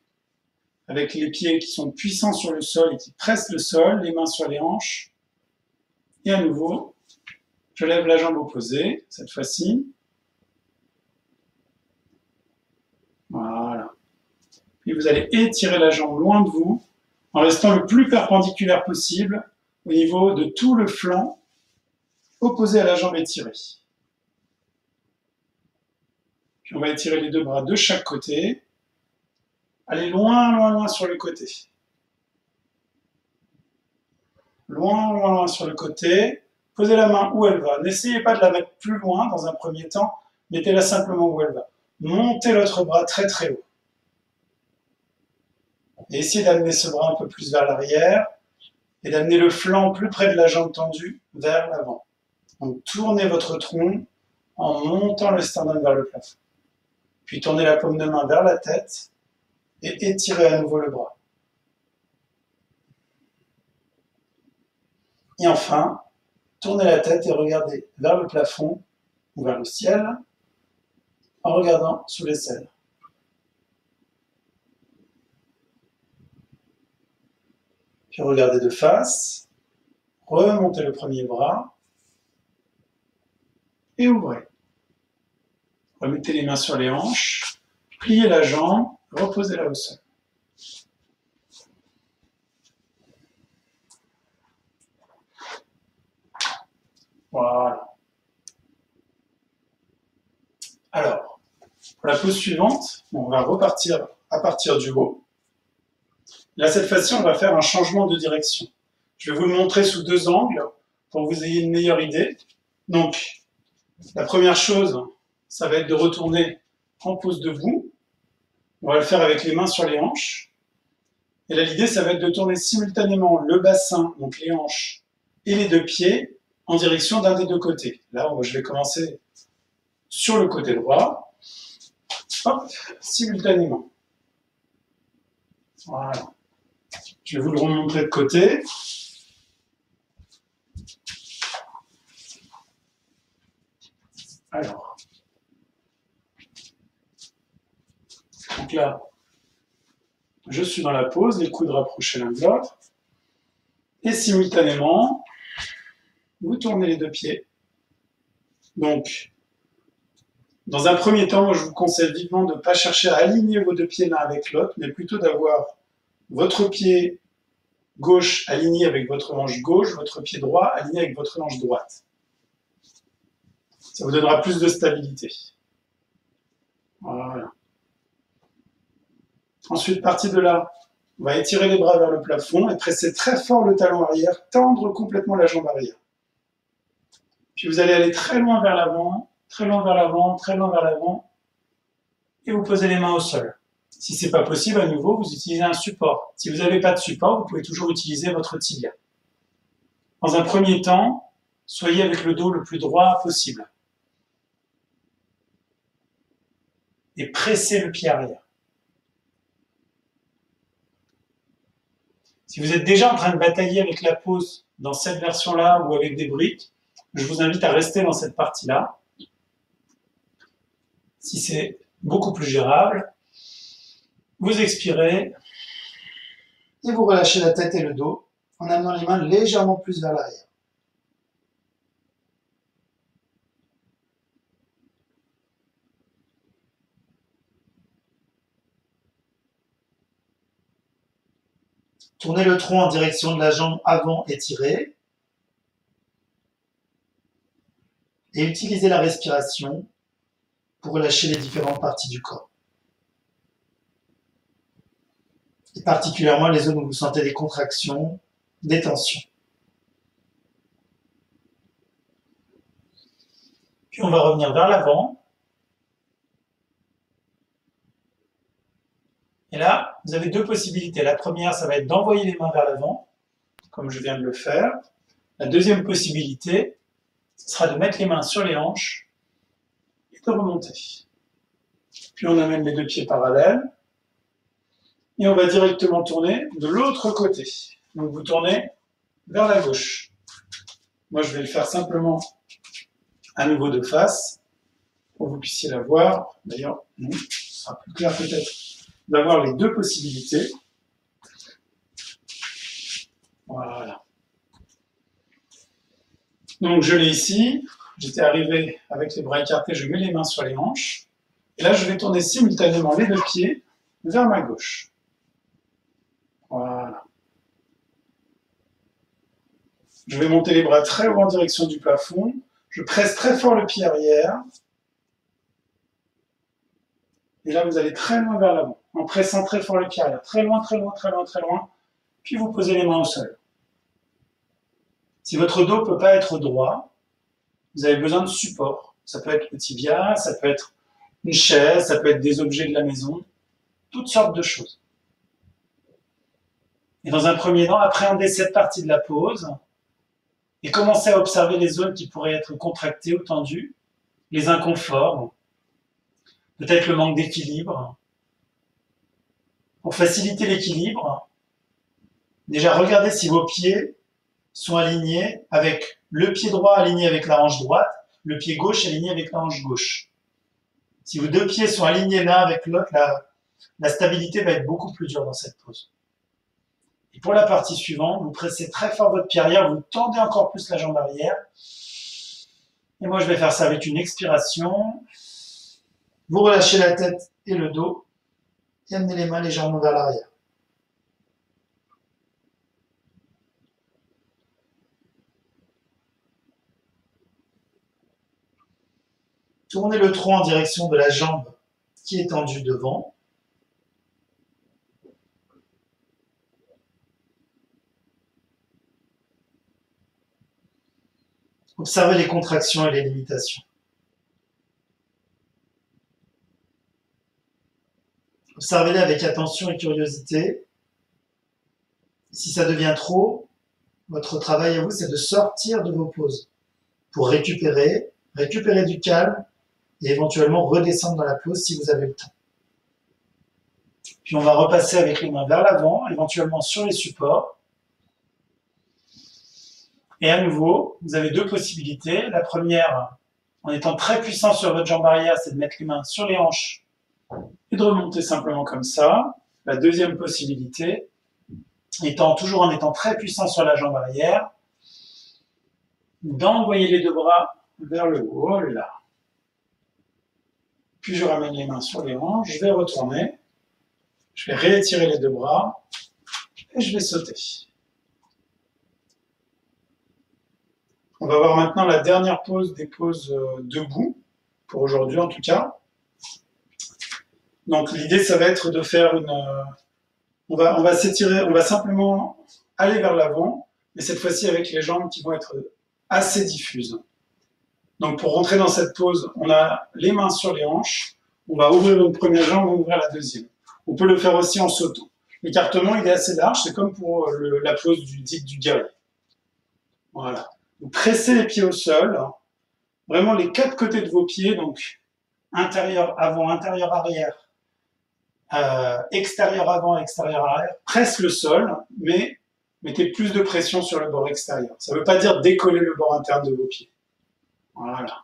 avec les pieds qui sont puissants sur le sol et qui pressent le sol, les mains sur les hanches. Et à nouveau, je lève la jambe opposée, cette fois-ci. Voilà. Puis vous allez étirer la jambe loin de vous, en restant le plus perpendiculaire possible au niveau de tout le flanc opposé à la jambe étirée. Puis on va étirer les deux bras de chaque côté. Allez loin, loin, loin sur le côté. Loin, loin, loin sur le côté. Posez la main où elle va. N'essayez pas de la mettre plus loin dans un premier temps. Mettez-la simplement où elle va. Montez l'autre bras très très haut. Et essayez d'amener ce bras un peu plus vers l'arrière et d'amener le flanc plus près de la jambe tendue vers l'avant. Donc tournez votre tronc en montant le sternum vers le plafond. Puis tournez la paume de main vers la tête et étirez à nouveau le bras. Et enfin, tournez la tête et regardez vers le plafond ou vers le ciel en regardant sous l'aisselle. Puis regardez de face, remontez le premier bras et ouvrez. Remettez les mains sur les hanches, pliez la jambe, reposez-la au sol. Voilà. Alors, pour la pose suivante, on va repartir à partir du haut. Là, cette fois-ci, on va faire un changement de direction. Je vais vous le montrer sous deux angles pour que vous ayez une meilleure idée. Donc, la première chose, ça va être de retourner en pose debout. On va le faire avec les mains sur les hanches. Et là, l'idée, ça va être de tourner simultanément le bassin, donc les hanches, et les deux pieds en direction d'un des deux côtés. Là, je vais commencer sur le côté droit. Hop, simultanément. Voilà. Je vais vous le remontrer de côté. Alors. Donc là, je suis dans la pose, les coudes rapprochés l'un de l'autre. Et simultanément, vous tournez les deux pieds. Donc, dans un premier temps, moi, je vous conseille vivement de ne pas chercher à aligner vos deux pieds l'un avec l'autre, mais plutôt d'avoir votre pied gauche aligné avec votre hanche gauche, votre pied droit aligné avec votre hanche droite. Ça vous donnera plus de stabilité. Voilà. Ensuite, parti de là, on va étirer les bras vers le plafond et presser très fort le talon arrière, tendre complètement la jambe arrière. Puis vous allez aller très loin vers l'avant, très loin vers l'avant, très loin vers l'avant, et vous posez les mains au sol. Si ce n'est pas possible, à nouveau, vous utilisez un support. Si vous n'avez pas de support, vous pouvez toujours utiliser votre tibia. Dans un premier temps, soyez avec le dos le plus droit possible. Et pressez le pied arrière. Si vous êtes déjà en train de batailler avec la pose dans cette version-là ou avec des briques, je vous invite à rester dans cette partie-là. Si c'est beaucoup plus gérable, vous expirez et vous relâchez la tête et le dos en amenant les mains légèrement plus vers l'arrière. Tournez le tronc en direction de la jambe avant étirée et utilisez la respiration pour relâcher les différentes parties du corps. et particulièrement les zones où vous sentez des contractions, des tensions. Puis on va revenir vers l'avant. Et là, vous avez deux possibilités. La première, ça va être d'envoyer les mains vers l'avant, comme je viens de le faire. La deuxième possibilité, ce sera de mettre les mains sur les hanches et de remonter. Puis on amène les deux pieds parallèles. Et on va directement tourner de l'autre côté. Donc vous tournez vers la gauche. Moi, je vais le faire simplement à nouveau de face, pour que vous puissiez la voir. D'ailleurs, ce sera plus clair peut-être d'avoir les deux possibilités. Voilà. Donc je l'ai ici. J'étais arrivé avec les bras écartés, je mets les mains sur les hanches. Et là, je vais tourner simultanément les deux pieds vers ma gauche. Voilà. Je vais monter les bras très haut en direction du plafond. Je presse très fort le pied arrière. Et là, vous allez très loin vers l'avant, en pressant très fort le pied arrière. Très loin, très loin, très loin, très loin. Puis vous posez les mains au sol. Si votre dos ne peut pas être droit, vous avez besoin de support. Ça peut être le tibia, ça peut être une chaise, ça peut être des objets de la maison, toutes sortes de choses. Et dans un premier temps, appréhendez cette partie de la pose et commencez à observer les zones qui pourraient être contractées ou tendues, les inconforts, peut-être le manque d'équilibre. Pour faciliter l'équilibre, déjà regardez si vos pieds sont alignés avec le pied droit aligné avec la hanche droite, le pied gauche aligné avec la hanche gauche. Si vos deux pieds sont alignés l'un avec l'autre, la stabilité va être beaucoup plus dure dans cette pose. Et pour la partie suivante, vous pressez très fort votre pied arrière, vous tendez encore plus la jambe arrière. Et moi, je vais faire ça avec une expiration. Vous relâchez la tête et le dos et amenez les mains légèrement vers l'arrière. Tournez le tronc en direction de la jambe qui est tendue devant. Observez les contractions et les limitations. Observez-les avec attention et curiosité. Si ça devient trop, votre travail à vous, c'est de sortir de vos pauses pour récupérer du calme et éventuellement redescendre dans la pause si vous avez le temps. Puis on va repasser avec les mains vers l'avant, éventuellement sur les supports. Et à nouveau, vous avez deux possibilités. La première, en étant très puissant sur votre jambe arrière, c'est de mettre les mains sur les hanches et de remonter simplement comme ça. La deuxième possibilité, toujours en étant très puissant sur la jambe arrière, d'envoyer les deux bras vers le haut, là. Puis je ramène les mains sur les hanches, je vais retourner, je vais réétirer les deux bras et je vais sauter. On va voir maintenant la dernière pose des poses debout, pour aujourd'hui en tout cas. Donc l'idée, ça va être de faire on va s'étirer, on va simplement aller vers l'avant, mais cette fois-ci avec les jambes qui vont être assez diffuses. Donc pour rentrer dans cette pose, on a les mains sur les hanches, on va ouvrir une première jambe, on va ouvrir la deuxième. On peut le faire aussi en sautant. L'écartement, il est assez large, c'est comme pour la pose dite du guerrier. Voilà. Vous pressez les pieds au sol, vraiment les quatre côtés de vos pieds, donc intérieur avant, intérieur arrière, extérieur avant, extérieur arrière, presse le sol, mais mettez plus de pression sur le bord extérieur. Ça ne veut pas dire décoller le bord interne de vos pieds. Voilà.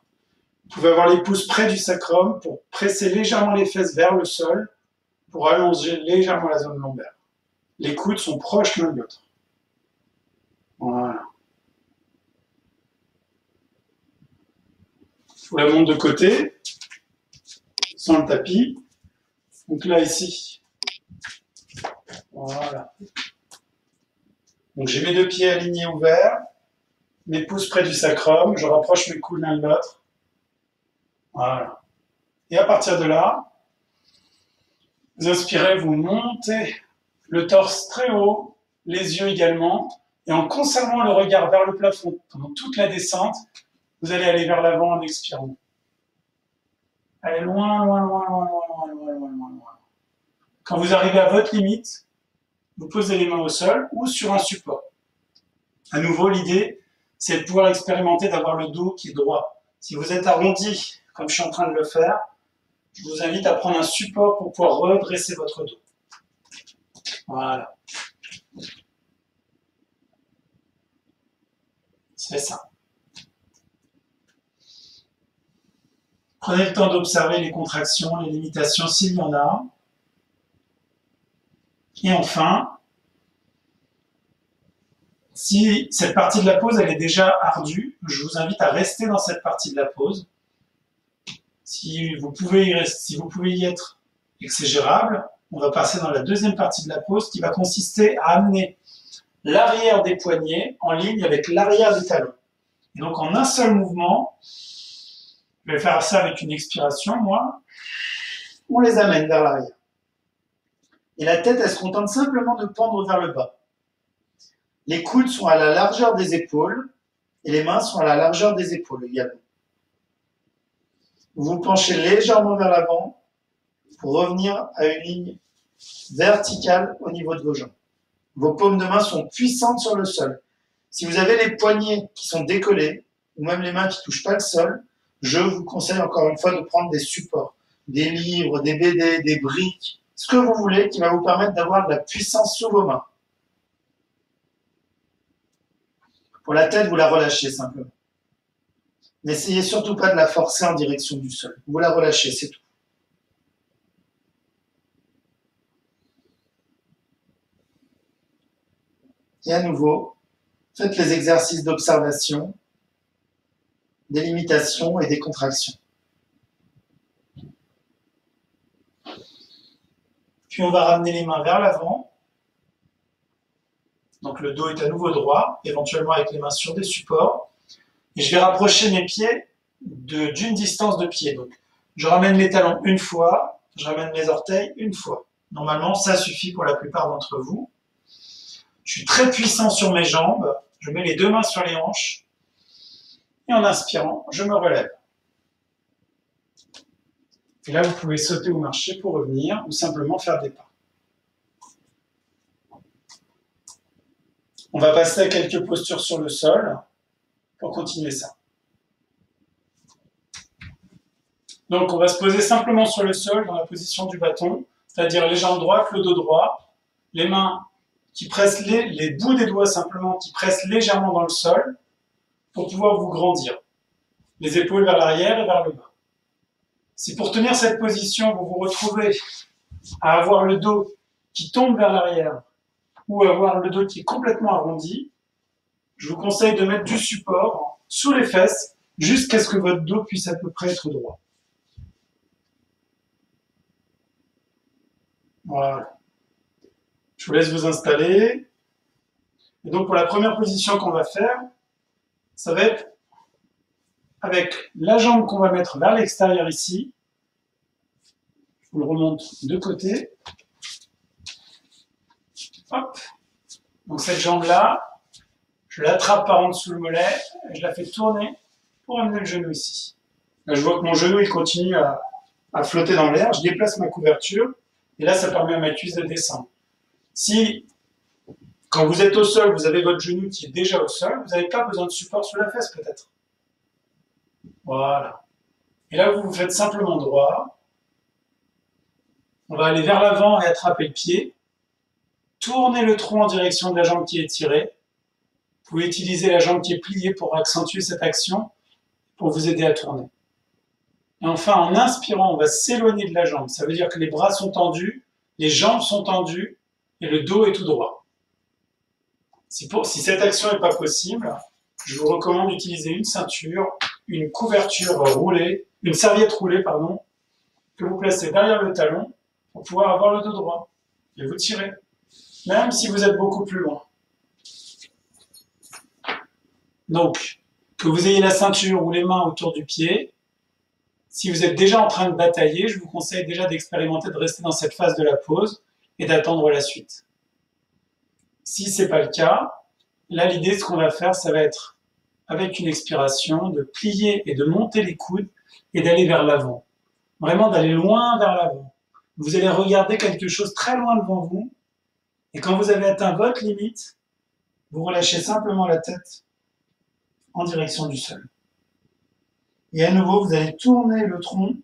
Vous pouvez avoir les pouces près du sacrum pour presser légèrement les fesses vers le sol, pour allonger légèrement la zone lombaire. Les coudes sont proches l'un de l'autre. Voilà. Je vous la montre de côté, sans le tapis. Donc là, ici. Voilà. Donc j'ai mes deux pieds alignés ouverts, mes pouces près du sacrum, je rapproche mes coudes l'un de l'autre. Voilà. Et à partir de là, vous inspirez, vous montez le torse très haut, les yeux également, et en conservant le regard vers le plafond pendant toute la descente, vous allez aller vers l'avant en expirant. Allez loin, loin, loin, loin, loin, loin, loin, loin, loin, loin. Quand vous arrivez à votre limite, vous posez les mains au sol ou sur un support. À nouveau, l'idée, c'est de pouvoir expérimenter d'avoir le dos qui est droit. Si vous êtes arrondi, comme je suis en train de le faire, je vous invite à prendre un support pour pouvoir redresser votre dos. Voilà. C'est ça. Prenez le temps d'observer les contractions, les limitations s'il y en a. Et enfin, si cette partie de la pause elle est déjà ardue, je vous invite à rester dans cette partie de la pause. Si vous pouvez y être et que c'est gérable, on va passer dans la deuxième partie de la pause qui va consister à amener l'arrière des poignets en ligne avec l'arrière des talons. Et donc en un seul mouvement, je vais faire ça avec une expiration, moi, on les amène vers l'arrière. Et la tête, elle se contente simplement de pendre vers le bas. Les coudes sont à la largeur des épaules et les mains sont à la largeur des épaules également. Vous vous penchez légèrement vers l'avant pour revenir à une ligne verticale au niveau de vos jambes. Vos paumes de main sont puissantes sur le sol. Si vous avez les poignets qui sont décollés, ou même les mains qui ne touchent pas le sol, je vous conseille encore une fois de prendre des supports, des livres, des BD, des briques, ce que vous voulez qui va vous permettre d'avoir de la puissance sous vos mains. Pour la tête, vous la relâchez simplement. N'essayez surtout pas de la forcer en direction du sol. Vous la relâchez, c'est tout. Et à nouveau, faites les exercices d'observation, des limitations et des contractions. Puis on va ramener les mains vers l'avant. Donc le dos est à nouveau droit, éventuellement avec les mains sur des supports. Et je vais rapprocher mes pieds d'une distance de pied. Donc je ramène les talons une fois, je ramène mes orteils une fois. Normalement, ça suffit pour la plupart d'entre vous. Je suis très puissant sur mes jambes. Je mets les deux mains sur les hanches. Et en inspirant, je me relève. Et là, vous pouvez sauter ou marcher pour revenir, ou simplement faire des pas. On va passer à quelques postures sur le sol pour continuer ça. Donc, on va se poser simplement sur le sol dans la position du bâton, c'est-à-dire les jambes droites, le dos droit, les mains qui pressent les bouts des doigts simplement, qui pressent légèrement dans le sol pour pouvoir vous grandir. Les épaules vers l'arrière et vers le bas. Si pour tenir cette position, vous vous retrouvez à avoir le dos qui tombe vers l'arrière ou avoir le dos qui est complètement arrondi, je vous conseille de mettre du support sous les fesses jusqu'à ce que votre dos puisse à peu près être droit. Voilà. Je vous laisse vous installer. Et donc pour la première position qu'on va faire, ça va être avec la jambe qu'on va mettre vers l'extérieur ici. Je vous le remonte de côté. Hop. Donc cette jambe-là, je l'attrape par en dessous le mollet et je la fais tourner pour amener le genou ici. Là, je vois que mon genou il continue à flotter dans l'air. Je déplace ma couverture et là, ça permet à ma cuisse de descendre. Si, quand vous êtes au sol, vous avez votre genou qui est déjà au sol, vous n'avez pas besoin de support sous la fesse peut-être. Voilà. Et là, vous vous faites simplement droit. On va aller vers l'avant et attraper le pied. Tournez le tronc en direction de la jambe qui est tirée. Vous pouvez utiliser la jambe qui est pliée pour accentuer cette action, pour vous aider à tourner. Et enfin, en inspirant, on va s'éloigner de la jambe. Ça veut dire que les bras sont tendus, les jambes sont tendues et le dos est tout droit. Si cette action n'est pas possible, je vous recommande d'utiliser une ceinture, une couverture roulée, une serviette roulée, pardon, que vous placez derrière le talon pour pouvoir avoir le dos droit. Et vous tirez, même si vous êtes beaucoup plus loin. Donc, que vous ayez la ceinture ou les mains autour du pied, si vous êtes déjà en train de batailler, je vous conseille déjà d'expérimenter de rester dans cette phase de la pause et d'attendre la suite. Si ce n'est pas le cas, là, l'idée, ce qu'on va faire, ça va être, avec une expiration, de plier et de monter les coudes et d'aller vers l'avant. Vraiment d'aller loin vers l'avant. Vous allez regarder quelque chose très loin devant vous, et quand vous avez atteint votre limite, vous relâchez simplement la tête en direction du sol. Et à nouveau, vous allez tourner le tronc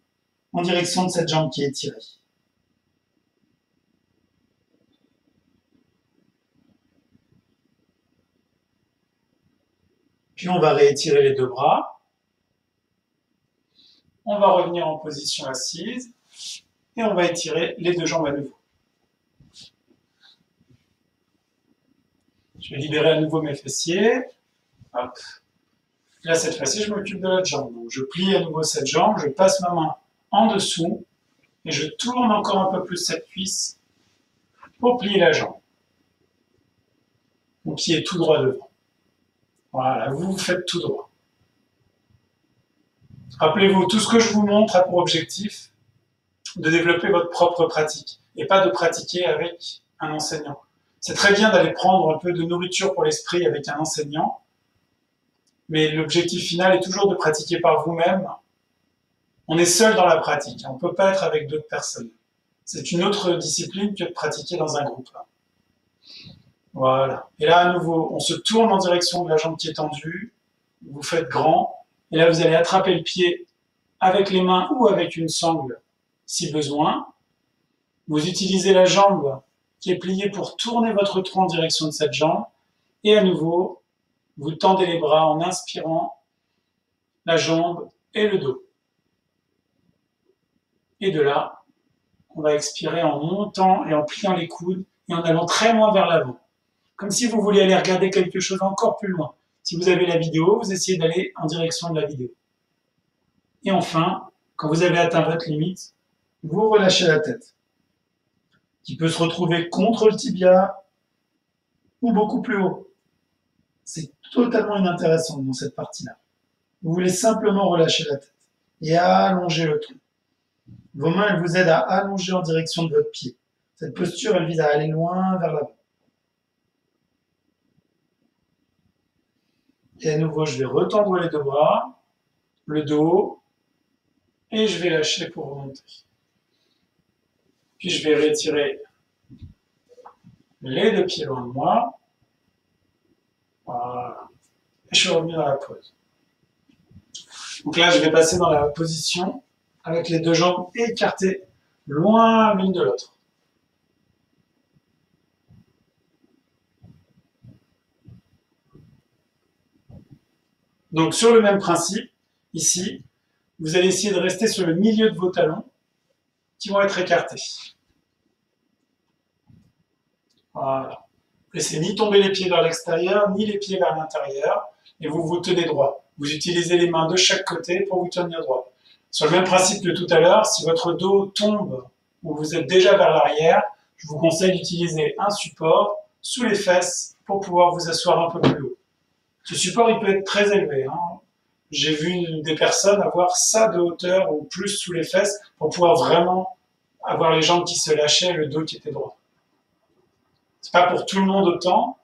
en direction de cette jambe qui est tirée. Puis on va réétirer les deux bras. On va revenir en position assise et on va étirer les deux jambes à nouveau. Je vais libérer à nouveau mes fessiers. Hop. Là, cette fois-ci, je m'occupe de l'autre jambe. Donc, je plie à nouveau cette jambe, je passe ma main en dessous et je tourne encore un peu plus cette cuisse pour plier la jambe. Mon pied est tout droit devant. Voilà, vous faites tout droit. Rappelez-vous, tout ce que je vous montre a pour objectif de développer votre propre pratique et pas de pratiquer avec un enseignant. C'est très bien d'aller prendre un peu de nourriture pour l'esprit avec un enseignant, mais l'objectif final est toujours de pratiquer par vous-même. On est seul dans la pratique, on ne peut pas être avec d'autres personnes. C'est une autre discipline que de pratiquer dans un groupe. Voilà. Et là, à nouveau, on se tourne en direction de la jambe qui est tendue, vous faites grand, et là, vous allez attraper le pied avec les mains ou avec une sangle, si besoin. Vous utilisez la jambe qui est pliée pour tourner votre tronc en direction de cette jambe, et à nouveau, vous tendez les bras en inspirant la jambe et le dos. Et de là, on va expirer en montant et en pliant les coudes et en allant très loin vers l'avant. Comme si vous vouliez aller regarder quelque chose encore plus loin. Si vous avez la vidéo, vous essayez d'aller en direction de la vidéo. Et enfin, quand vous avez atteint votre limite, vous relâchez la tête, qui peut se retrouver contre le tibia ou beaucoup plus haut. C'est totalement inintéressant dans cette partie-là. Vous voulez simplement relâcher la tête et allonger le tronc. Vos mains, elles vous aident à allonger en direction de votre pied. Cette posture, elle vise à aller loin vers l'avant. Et à nouveau, je vais retendre les deux bras, le dos, et je vais lâcher pour remonter. Puis je vais retirer les deux pieds loin de moi. Voilà. Et je suis revenu dans la pose. Donc là, je vais passer dans la position avec les deux jambes écartées loin l'une de l'autre. Donc sur le même principe, ici, vous allez essayer de rester sur le milieu de vos talons qui vont être écartés. Voilà. Laissez ni tomber les pieds vers l'extérieur, ni les pieds vers l'intérieur, et vous vous tenez droit. Vous utilisez les mains de chaque côté pour vous tenir droit. Sur le même principe que tout à l'heure, si votre dos tombe ou vous êtes déjà vers l'arrière, je vous conseille d'utiliser un support sous les fesses pour pouvoir vous asseoir un peu plus haut. Ce support, il peut être très élevé. J'ai vu des personnes avoir ça de hauteur ou plus sous les fesses pour pouvoir vraiment avoir les jambes qui se lâchaient et le dos qui était droit. C'est pas pour tout le monde autant,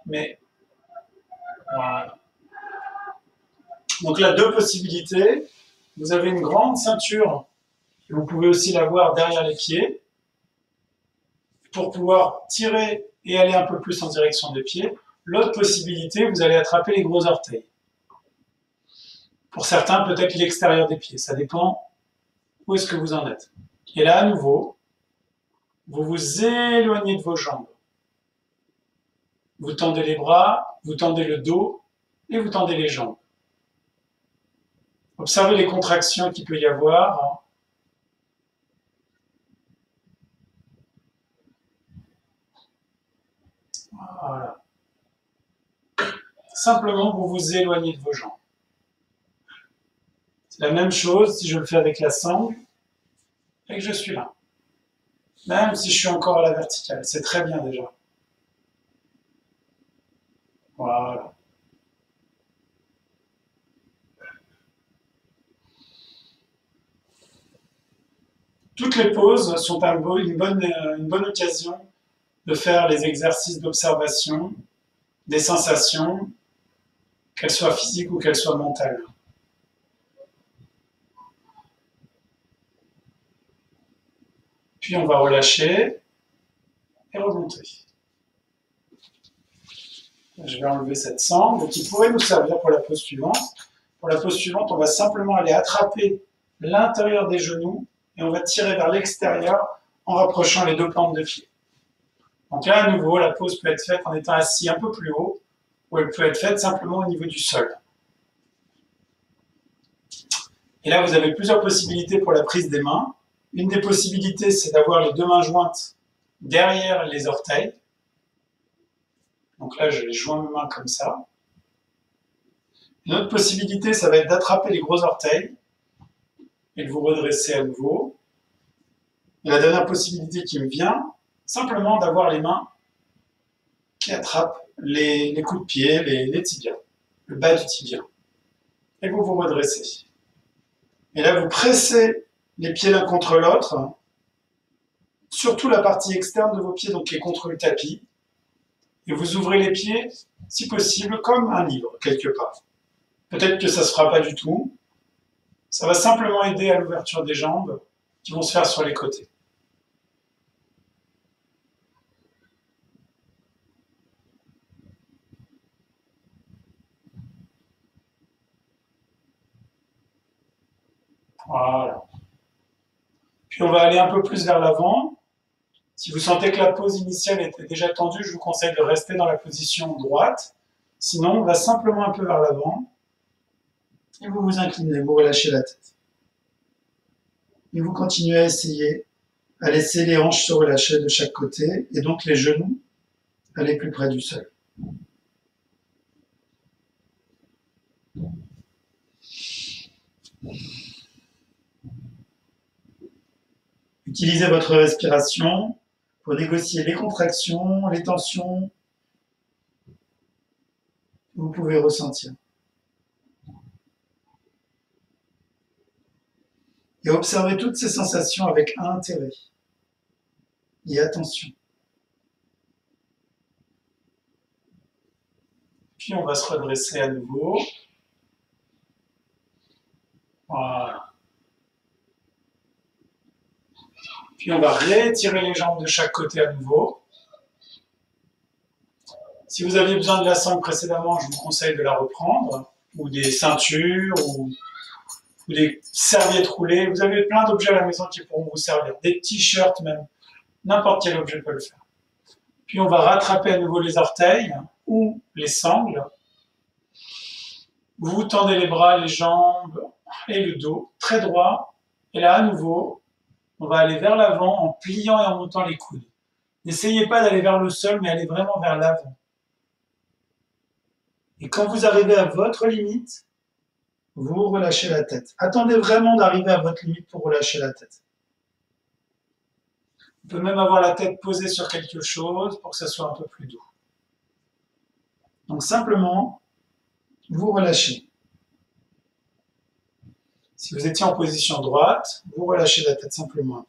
mais voilà. Donc là, deux possibilités. Vous avez une grande ceinture, et vous pouvez aussi l'avoir derrière les pieds, pour pouvoir tirer et aller un peu plus en direction des pieds. L'autre possibilité, vous allez attraper les gros orteils. Pour certains, peut-être l'extérieur des pieds. Ça dépend où est-ce que vous en êtes. Et là, à nouveau, vous vous éloignez de vos jambes. Vous tendez les bras, vous tendez le dos et vous tendez les jambes. Observez les contractions qu'il peut y avoir. Voilà. Simplement, vous vous éloignez de vos jambes. C'est la même chose si je le fais avec la sangle et que je suis là. Même si je suis encore à la verticale, c'est très bien déjà. Voilà. Toutes les pauses sont une bonne occasion de faire les exercices d'observation des sensations, qu'elles soient physiques ou qu'elles soient mentales. Puis on va relâcher et remonter. Je vais enlever cette sangle qui pourrait nous servir pour la pose suivante. Pour la pose suivante, on va simplement aller attraper l'intérieur des genoux et on va tirer vers l'extérieur en rapprochant les deux plantes de pied. Donc là, à nouveau, la pose peut être faite en étant assis un peu plus haut ou elle peut être faite simplement au niveau du sol. Et là, vous avez plusieurs possibilités pour la prise des mains. Une des possibilités, c'est d'avoir les deux mains jointes derrière les orteils. Donc là, je joins mes mains comme ça. Une autre possibilité, ça va être d'attraper les gros orteils et de vous redresser à nouveau. Et la dernière possibilité qui me vient, simplement d'avoir les mains qui attrapent les coups de pied, les tibias, le bas du tibia. Et vous vous redressez. Et là, vous pressez les pieds l'un contre l'autre, surtout la partie externe de vos pieds, donc qui est contre le tapis. Et vous ouvrez les pieds, si possible, comme un livre, quelque part. Peut-être que ça ne se fera pas du tout. Ça va simplement aider à l'ouverture des jambes qui vont se faire sur les côtés. Voilà. Puis on va aller un peu plus vers l'avant. Si vous sentez que la pose initiale était déjà tendue, je vous conseille de rester dans la position droite. Sinon, on va simplement un peu vers l'avant. Et vous vous inclinez, vous relâchez la tête. Et vous continuez à essayer à laisser les hanches se relâcher de chaque côté et donc les genoux aller plus près du sol. Utilisez votre respiration pour négocier les contractions, les tensions que vous pouvez ressentir. Et observez toutes ces sensations avec intérêt et attention. Puis on va se redresser à nouveau. Voilà. Puis on va réétirer les jambes de chaque côté à nouveau. Si vous aviez besoin de la sangle précédemment, je vous conseille de la reprendre, ou des ceintures, ou des serviettes roulées. Vous avez plein d'objets à la maison qui pourront vous servir, des t-shirts même, n'importe quel objet peut le faire. Puis on va rattraper à nouveau les orteils ou les sangles. Vous tendez les bras, les jambes et le dos, très droit. Et là, à nouveau, on va aller vers l'avant en pliant et en montant les coudes. N'essayez pas d'aller vers le sol, mais allez vraiment vers l'avant. Et quand vous arrivez à votre limite, vous relâchez la tête. Attendez vraiment d'arriver à votre limite pour relâcher la tête. On peut même avoir la tête posée sur quelque chose pour que ça soit un peu plus doux. Donc simplement, vous relâchez. Si vous étiez en position droite, vous relâchez la tête simplement.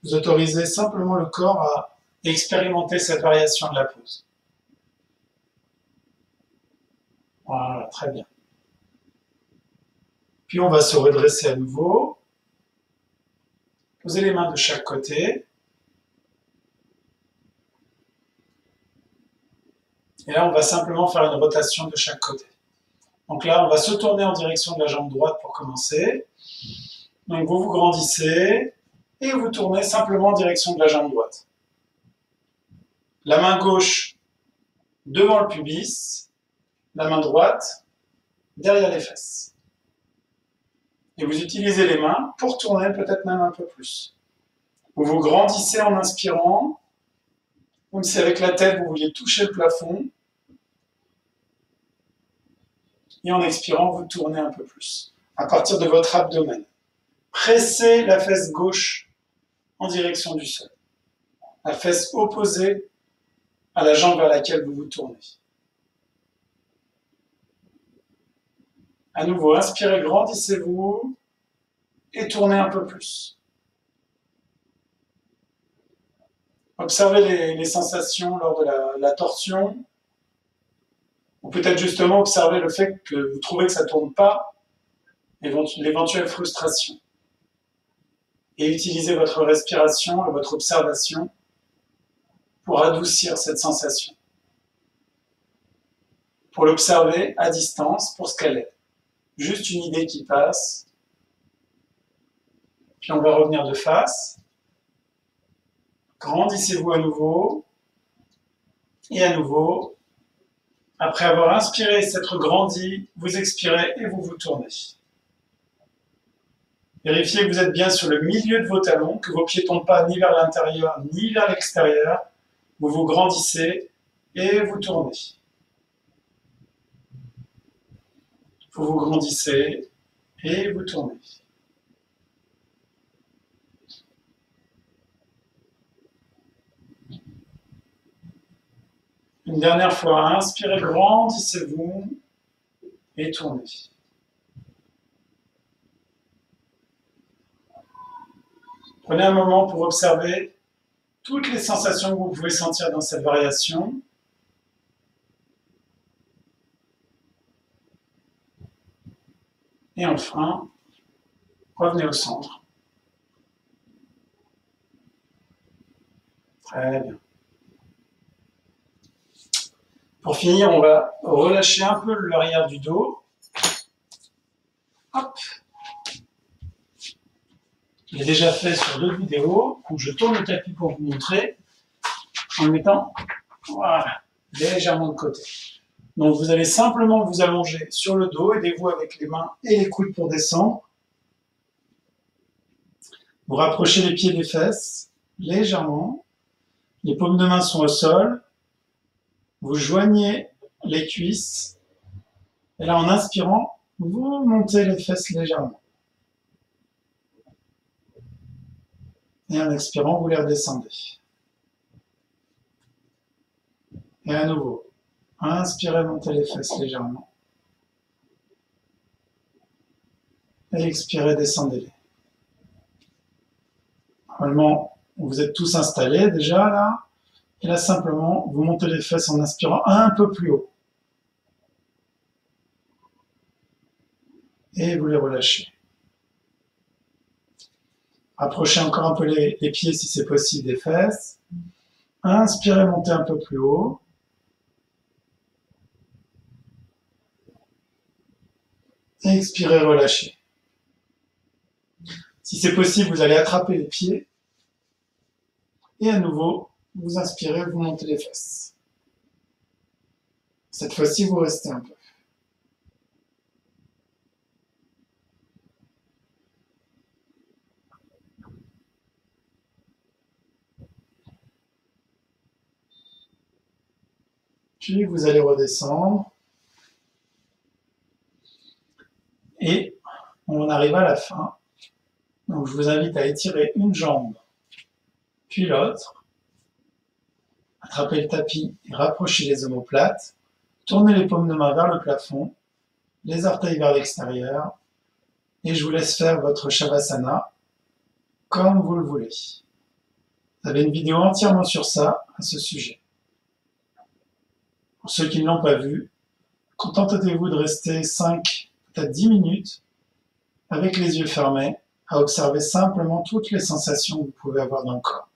Vous autorisez simplement le corps à expérimenter cette variation de la pose. Voilà, très bien. Puis on va se redresser à nouveau. Posez les mains de chaque côté. Et là, on va simplement faire une rotation de chaque côté. Donc là, on va se tourner en direction de la jambe droite pour commencer. Donc vous vous grandissez et vous tournez simplement en direction de la jambe droite. La main gauche devant le pubis, la main droite derrière les fesses. Et vous utilisez les mains pour tourner peut-être même un peu plus. Vous vous grandissez en inspirant, comme si avec la tête vous vouliez toucher le plafond. Et en expirant, vous tournez un peu plus, à partir de votre abdomen. Pressez la fesse gauche en direction du sol. La fesse opposée à la jambe vers laquelle vous vous tournez. À nouveau, inspirez, grandissez-vous et tournez un peu plus. Observez les sensations lors de la torsion, ou peut-être justement observer le fait que vous trouvez que ça ne tourne pas, l'éventuelle frustration. Et utilisez votre respiration et votre observation pour adoucir cette sensation. Pour l'observer à distance pour ce qu'elle est. Juste une idée qui passe. Puis on va revenir de face. Grandissez-vous à nouveau. Et à nouveau, après avoir inspiré, s'être grandi, vous expirez et vous vous tournez. Vérifiez que vous êtes bien sur le milieu de vos talons, que vos pieds ne tombent pas ni vers l'intérieur ni vers l'extérieur. Vous vous grandissez et vous tournez. Vous vous grandissez et vous tournez. Une dernière fois, inspirez, grandissez-vous et tournez. Prenez un moment pour observer toutes les sensations que vous pouvez sentir dans cette variation. Et enfin, revenez au centre. Très bien. Pour finir, on va relâcher un peu l'arrière du dos. Hop. Je l'ai déjà fait sur d'autres vidéos où je tourne le tapis pour vous montrer en le mettant voilà, légèrement de côté. Donc vous allez simplement vous allonger sur le dos, aidez-vous avec les mains et les coudes pour descendre. Vous rapprochez les pieds des fesses légèrement. Les paumes de main sont au sol. Vous joignez les cuisses. Et là, en inspirant, vous montez les fesses légèrement. Et en expirant, vous les redescendez. Et à nouveau, inspirez, montez les fesses légèrement. Et expirez, descendez-les. Normalement, vous êtes tous installés déjà là. Et là, simplement, vous montez les fesses en inspirant un peu plus haut. Et vous les relâchez. Rapprochez encore un peu les pieds si c'est possible des fesses. Inspirez, montez un peu plus haut. Et expirez, relâchez. Si c'est possible, vous allez attraper les pieds. Et à nouveau, vous inspirez, vous montez les fesses. Cette fois-ci, vous restez un peu. Puis vous allez redescendre. Et on arrive à la fin. Donc je vous invite à étirer une jambe, puis l'autre. Attrapez le tapis et rapprochez les omoplates. Tournez les paumes de main vers le plafond, les orteils vers l'extérieur. Et je vous laisse faire votre Shavasana comme vous le voulez. Vous avez une vidéo entièrement sur ça, à ce sujet. Pour ceux qui ne l'ont pas vu, contentez-vous de rester 5, peut-être 10 minutes avec les yeux fermés à observer simplement toutes les sensations que vous pouvez avoir dans le corps.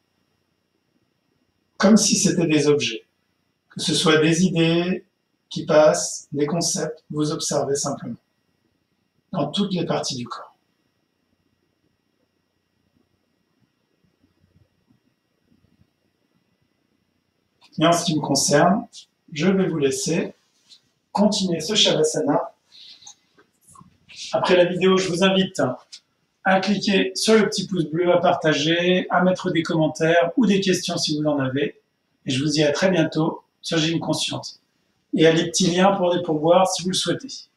Comme si c'était des objets. Que ce soit des idées qui passent, des concepts, vous observez simplement. Dans toutes les parties du corps. Et en ce qui me concerne, je vais vous laisser continuer ce Shavasana. Après la vidéo, je vous invite à cliquer sur le petit pouce bleu, à partager, à mettre des commentaires ou des questions si vous en avez. Et je vous dis à très bientôt sur Gym Consciente. Et à les petits liens pour des pourboires si vous le souhaitez.